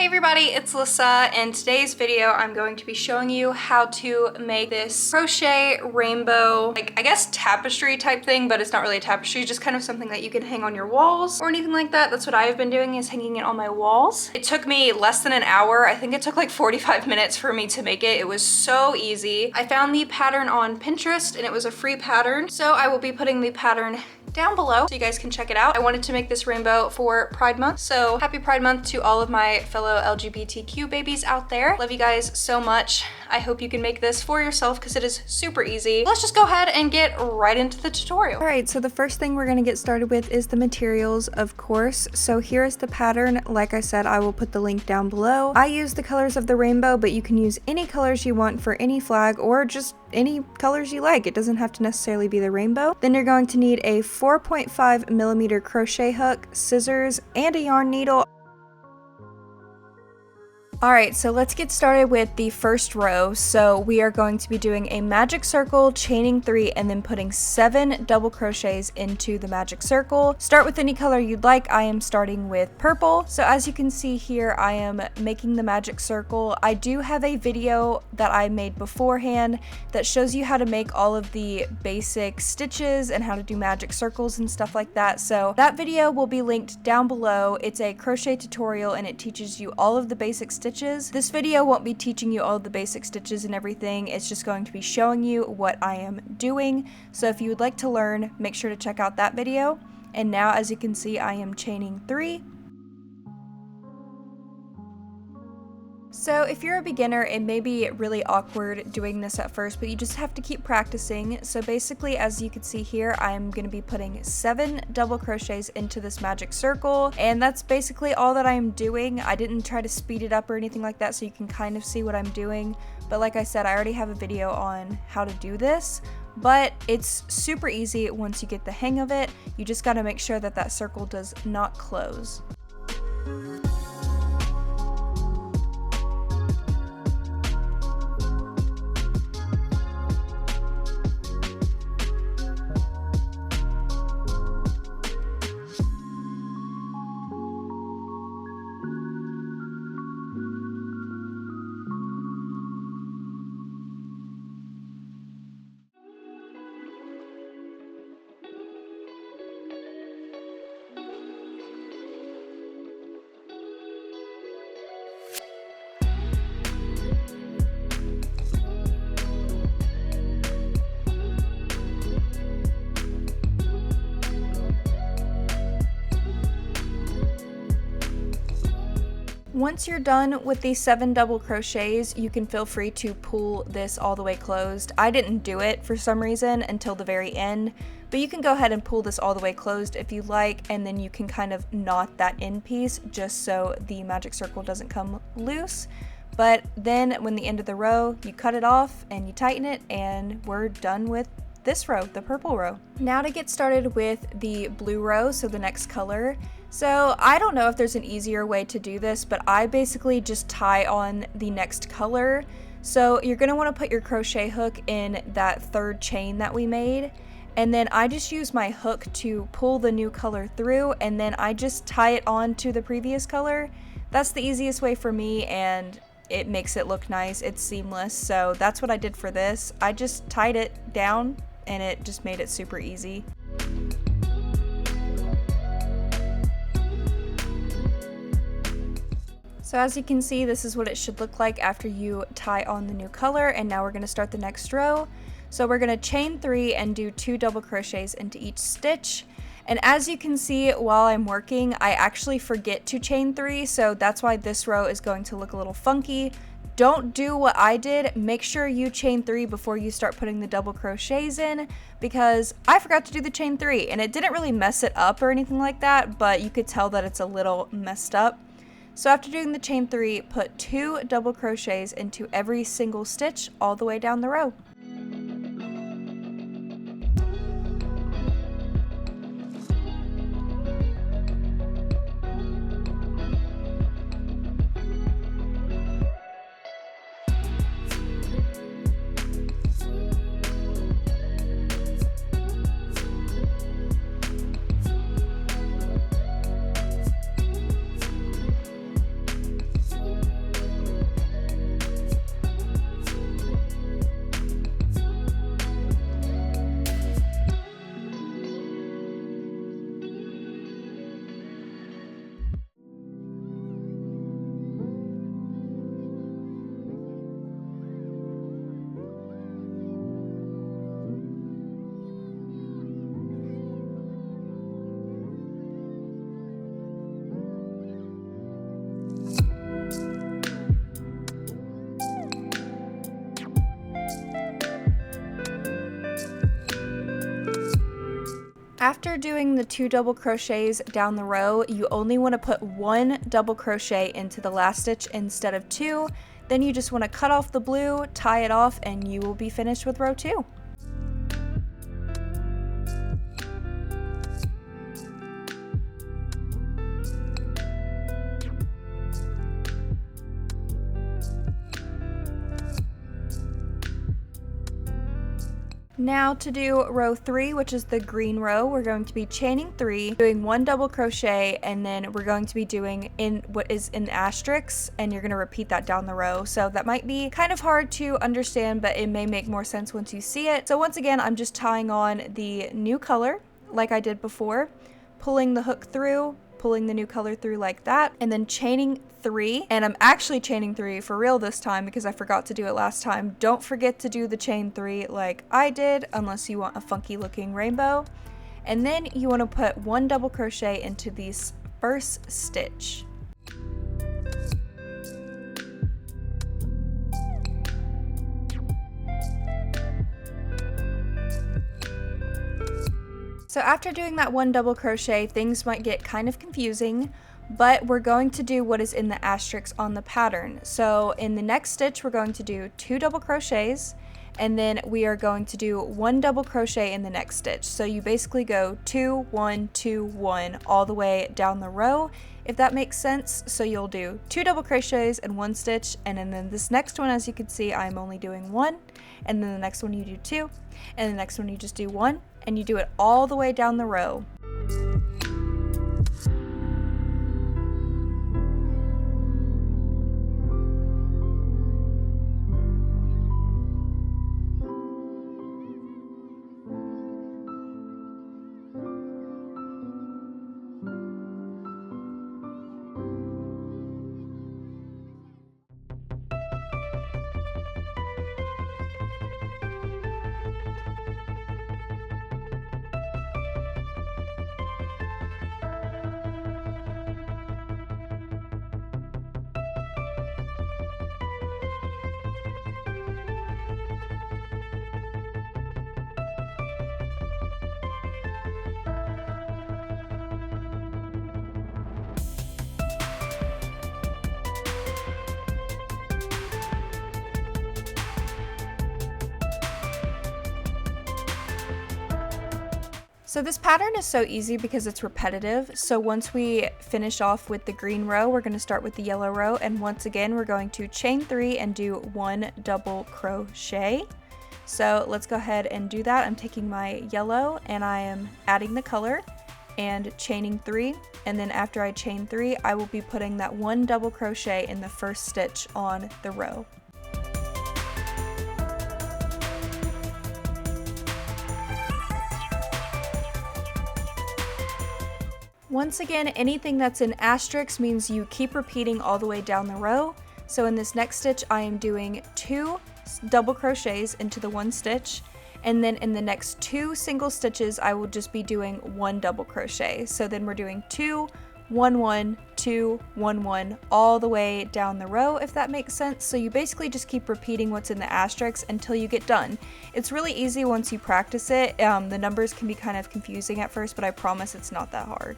everybody, it's Alyssa. In today's video, I'm going to be showing you how to make this crochet rainbow, like I guess tapestry type thing, but it's not really a tapestry, just kind of something that you can hang on your walls or anything like that. That's what I've been doing, is hanging it on my walls. It took me less than an hour. I think it took like 45 minutes for me to make it. It was so easy. I found the pattern on Pinterest and it was a free pattern. So I will be putting the pattern down below so you guys can check it out. I wanted to make this rainbow for Pride Month, so happy Pride Month to all of my fellow LGBTQ babies out there. Love you guys so much. I hope you can make this for yourself because it is super easy. Let's just go ahead and get right into the tutorial. All right, so the first thing we're gonna get started with is the materials, of course. So here is the pattern. Like I said, I will put the link down below. I use the colors of the rainbow, but you can use any colors you want for any flag or just any colors you like. It doesn't have to necessarily be the rainbow. Then you're going to need a 4.5mm crochet hook, scissors, and a yarn needle. Alright, so let's get started with the first row. So we are going to be doing a magic circle, chaining 3, and then putting 7 double crochets into the magic circle. Start with any color you'd like. I am starting with purple. So as you can see here, I am making the magic circle. I do have a video that I made beforehand that shows you how to make all of the basic stitches and how to do magic circles and stuff like that. So that video will be linked down below. It's a crochet tutorial and it teaches you all of the basic stitches. This video won't be teaching you all of the basic stitches and everything. It's just going to be showing you what I am doing. So if you would like to learn, make sure to check out that video. And now, as you can see, I am chaining 3. So if you're a beginner, it may be really awkward doing this at first, but you just have to keep practicing. So basically, as you can see here, I'm going to be putting 7 double crochets into this magic circle, and that's basically all that I'm doing. I didn't try to speed it up or anything like that, so you can kind of see what I'm doing. But like I said, I already have a video on how to do this, but it's super easy once you get the hang of it. You just got to make sure that that circle does not close. Once you're done with these 7 double crochets, you can feel free to pull this all the way closed. I didn't do it for some reason until the very end, but you can go ahead and pull this all the way closed if you like, and then you can kind of knot that end piece just so the magic circle doesn't come loose. But then when the end of the row, you cut it off and you tighten it, and we're done with this row, the purple row. Now to get started with the blue row, so the next color. So I don't know if there's an easier way to do this, but I basically just tie on the next color. So you're going to want to put your crochet hook in that third chain that we made, and then I just use my hook to pull the new color through, and then I just tie it on to the previous color. That's the easiest way for me, and it makes it look nice. It's seamless. So that's what I did for this. I just tied it down and it just made it super easy. So as you can see, this is what it should look like after you tie on the new color, and now we're going to start the next row. So we're going to chain 3 and do 2 double crochets into each stitch. And as you can see, while I'm working, I actually forget to chain 3, so that's why this row is going to look a little funky. Don't do what I did. Make sure you chain 3 before you start putting the double crochets in, because I forgot to do the chain 3, and it didn't really mess it up or anything like that, but you could tell that it's a little messed up. So after doing the chain 3, put 2 double crochets into every single stitch all the way down the row. after doing the 2 double crochets down the row, you only want to put 1 double crochet into the last stitch instead of 2. Then you just want to cut off the blue, tie it off, and you will be finished with row 2. Now to do row 3, which is the green row, we're going to be chaining 3, doing 1 double crochet, and then we're going to be doing in what is in asterisks, and you're going to repeat that down the row. So that might be kind of hard to understand, but it may make more sense once you see it. So once again, I'm just tying on the new color like I did before, pulling the hook through, pulling the new color through like that, and then chaining 3. And I'm actually chaining 3 for real this time because I forgot to do it last time. Don't forget to do the chain 3 like I did unless you want a funky looking rainbow. And then you want to put 1 double crochet into this first stitch. So after doing that 1 double crochet, things might get kind of confusing, but we're going to do what is in the asterisk on the pattern. So in the next stitch, we're going to do 2 double crochets, and then we are going to do 1 double crochet in the next stitch. So you basically go 2, 1, 2, 1 all the way down the row, if that makes sense. So you'll do 2 double crochets in 1 stitch, and then this next one, as you can see, I'm only doing 1, and then the next one you do 2, and the next one you just do 1, and you do it all the way down the row. So this pattern is so easy because it's repetitive. So once we finish off with the green row, we're going to start with the yellow row, and once again we're going to chain 3 and do 1 double crochet. So let's go ahead and do that. I'm taking my yellow and I am adding the color and chaining 3, and then after I chain 3, I will be putting that 1 double crochet in the first stitch on the row. Once again, anything that's in asterisk means you keep repeating all the way down the row. So in this next stitch, I am doing 2 double crochets into the 1 stitch, and then in the next 2 single stitches, I will just be doing 1 double crochet. So then we're doing 2, 1, 1, 2, 1, 1 all the way down the row, if that makes sense. So you basically just keep repeating what's in the asterisk until you get done. It's really easy once you practice it. The numbers can be kind of confusing at first, but I promise it's not that hard.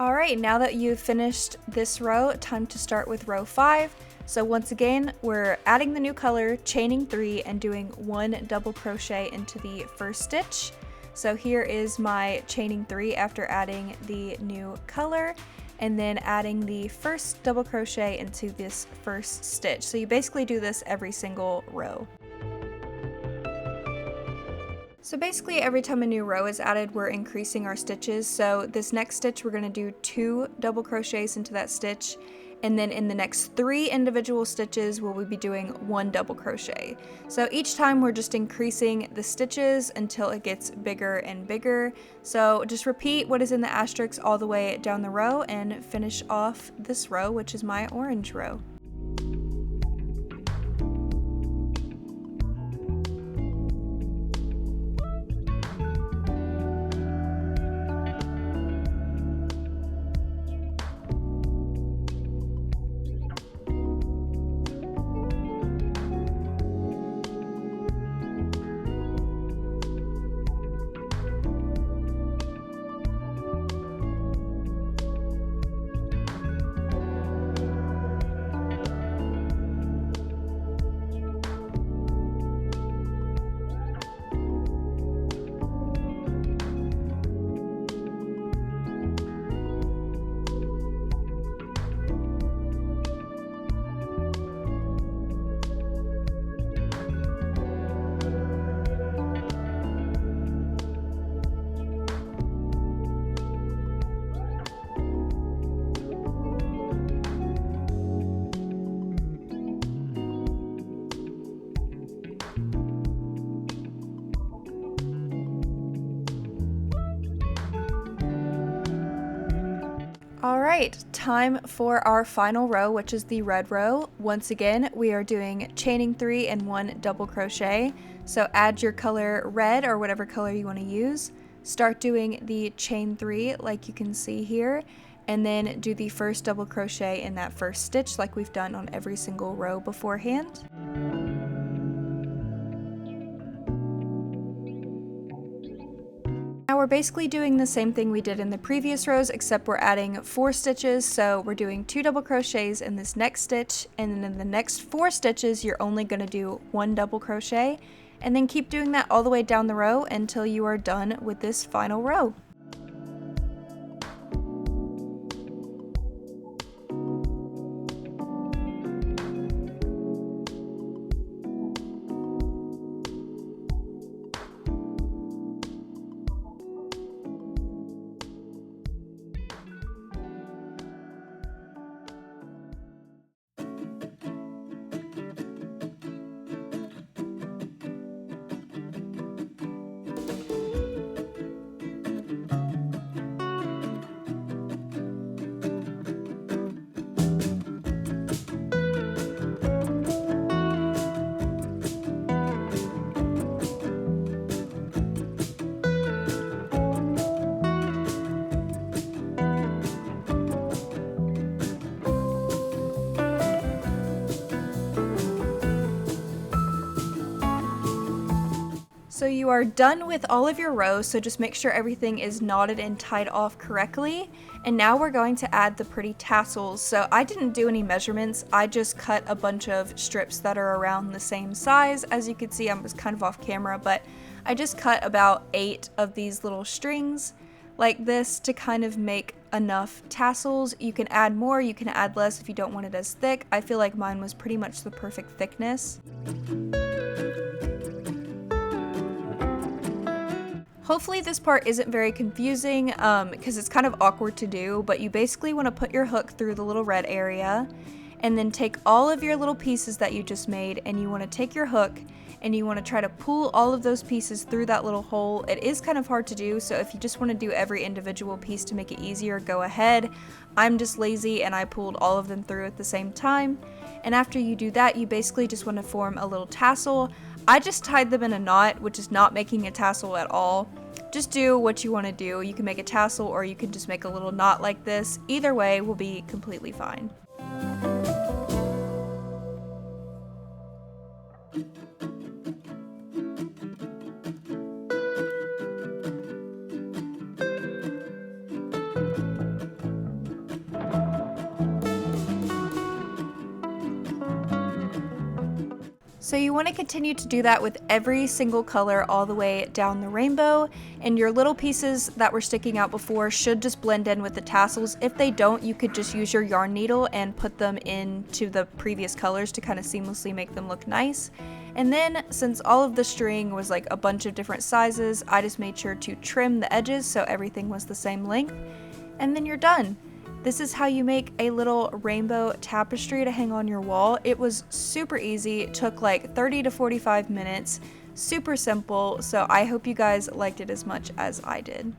Alright, now that you've finished this row, time to start with row 5. So once again, we're adding the new color, chaining 3, and doing 1 double crochet into the first stitch. So here is my chaining 3 after adding the new color, and then adding the first double crochet into this first stitch. So you basically do this every single row. So basically every time a new row is added, we're increasing our stitches. So this next stitch, we're going to do 2 double crochets into that stitch, and then in the next 3 individual stitches we'll be doing 1 double crochet. So each time we're just increasing the stitches until it gets bigger and bigger. So just repeat what is in the asterisk all the way down the row and finish off this row, which is my orange row. Alright, time for our final row, which is the red row. Once again, we are doing chaining 3 and 1 double crochet. So add your color red or whatever color you want to use. Start doing the chain 3 like you can see here, and then do the first double crochet in that first stitch like we've done on every single row beforehand. Now we're basically doing the same thing we did in the previous rows, except we're adding 4 stitches. So we're doing 2 double crochets in this next stitch, and then in the next 4 stitches you're only going to do 1 double crochet, and then keep doing that all the way down the row until you are done with this final row. So you are done with all of your rows, so just make sure everything is knotted and tied off correctly. And now we're going to add the pretty tassels. So I didn't do any measurements, I just cut a bunch of strips that are around the same size. As you can see, I was kind of off camera, but I just cut about 8 of these little strings like this to kind of make enough tassels. You can add more, you can add less if you don't want it as thick. I feel like mine was pretty much the perfect thickness. Hopefully this part isn't very confusing because it's kind of awkward to do, but you basically want to put your hook through the little red area and then take all of your little pieces that you just made, and you want to take your hook and you want to try to pull all of those pieces through that little hole. It is kind of hard to do, so if you just want to do every individual piece to make it easier, go ahead. I'm just lazy and I pulled all of them through at the same time. And after you do that, you basically just want to form a little tassel. I just tied them in a knot, which is not making a tassel at all. Just do what you want to do. You can make a tassel or you can just make a little knot like this. Either way will be completely fine. So you want to continue to do that with every single color all the way down the rainbow, and your little pieces that were sticking out before should just blend in with the tassels. If they don't, you could just use your yarn needle and put them into the previous colors to kind of seamlessly make them look nice. And then since all of the string was like a bunch of different sizes, I just made sure to trim the edges so everything was the same length, and then you're done. This is how you make a little rainbow tapestry to hang on your wall. It was super easy. It took like 30 to 45 minutes. Super simple. So I hope you guys liked it as much as I did.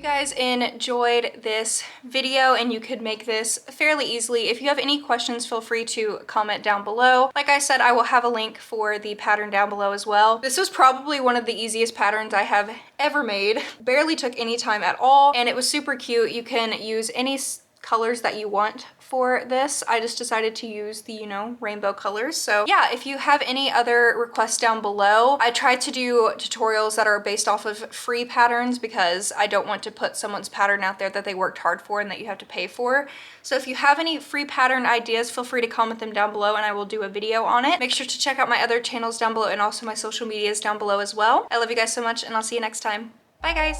Guys enjoyed this video and you could make this fairly easily. If you have any questions, feel free to comment down below. Like I said, I will have a link for the pattern down below as well. This was probably one of the easiest patterns I have ever made. Barely took any time at all, and it was super cute. You can use any colors that you want for this. I just decided to use the, you know, rainbow colors. So yeah, if you have any other requests down below, I try to do tutorials that are based off of free patterns because I don't want to put someone's pattern out there that they worked hard for and that you have to pay for. So if you have any free pattern ideas, feel free to comment them down below and I will do a video on it. Make sure to check out my other channels down below and also my social medias down below as well. I love you guys so much and I'll see you next time. Bye guys.